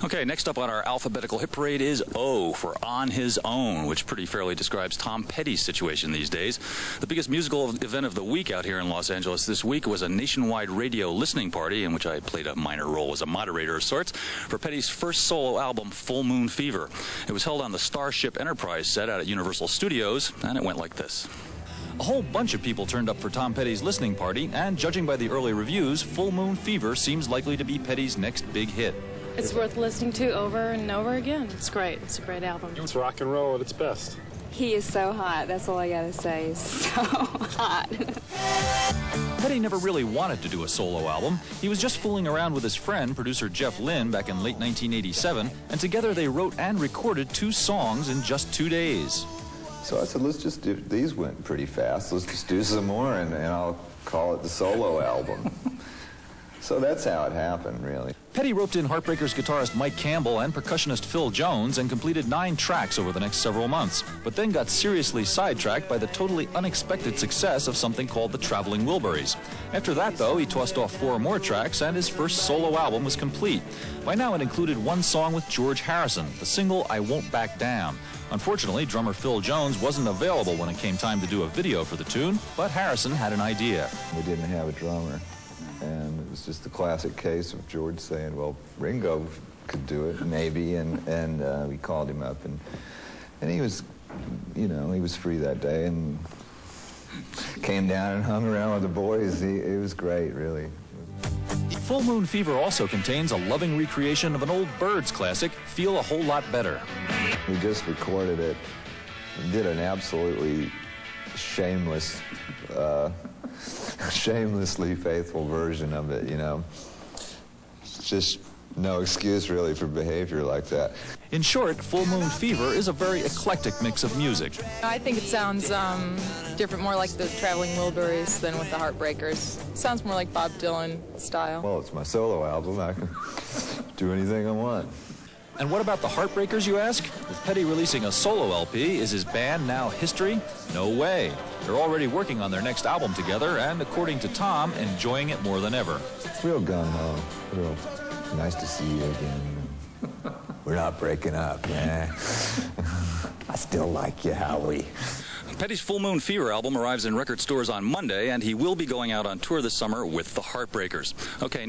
Okay, next up on our alphabetical hit parade is O for On His Own, which pretty fairly describes Tom Petty's situation these days. The biggest musical event of the week out here in Los Angeles this week was a nationwide radio listening party in which I played a minor role as a moderator of sorts for Petty's first solo album, Full Moon Fever. It was held on the Starship Enterprise set out at Universal Studios, and it went like this. A whole bunch of people turned up for Tom Petty's listening party, and judging by the early reviews, Full Moon Fever seems likely to be Petty's next big hit. It's worth listening to over and over again. It's great. It's a great album. It's rock and roll at its best. He is so hot. That's all I gotta say. He's so hot. Petty never really wanted to do a solo album. He was just fooling around with his friend, producer Jeff Lynne, back in late 1987, and together they wrote and recorded 2 songs in just 2 days. So I said, let's just do, these went pretty fast, let's just do some more and I'll call it the solo album. So that's how it happened, really. Petty roped in Heartbreakers guitarist Mike Campbell and percussionist Phil Jones and completed 9 tracks over the next several months, but then got seriously sidetracked by the totally unexpected success of something called the Traveling Wilburys. After that, though, he tossed off 4 more tracks and his first solo album was complete. By now it included 1 song with George Harrison, the single I Won't Back Down. Unfortunately, drummer Phil Jones wasn't available when it came time to do a video for the tune, but Harrison had an idea. We didn't have a drummer. And it was just the classic case of George saying, well, Ringo could do it, maybe, and we called him up, and he was, you know, he was free that day, and came down and hung around with the boys. It was great, really. Full Moon Fever also contains a loving recreation of an old Byrds classic, Feel a Whole Lot Better. We just recorded it, did an absolutely shameless, shamelessly faithful version of it, you know. It's just no excuse, really, for behavior like that. In short, Full Moon Fever is a very eclectic mix of music. I think it sounds different, more like the Traveling Wilburys than with the Heartbreakers. It sounds more like Bob Dylan style. Well, it's my solo album. I can do anything I want. And what about the Heartbreakers, you ask? With Petty releasing a solo LP, is his band now history? No way. They're already working on their next album together, and according to Tom, enjoying it more than ever. Real gung-ho. Real nice to see you again. We're not breaking up, man. I still like you, Howie. Petty's Full Moon Fever album arrives in record stores on Monday, and he will be going out on tour this summer with the Heartbreakers. Okay.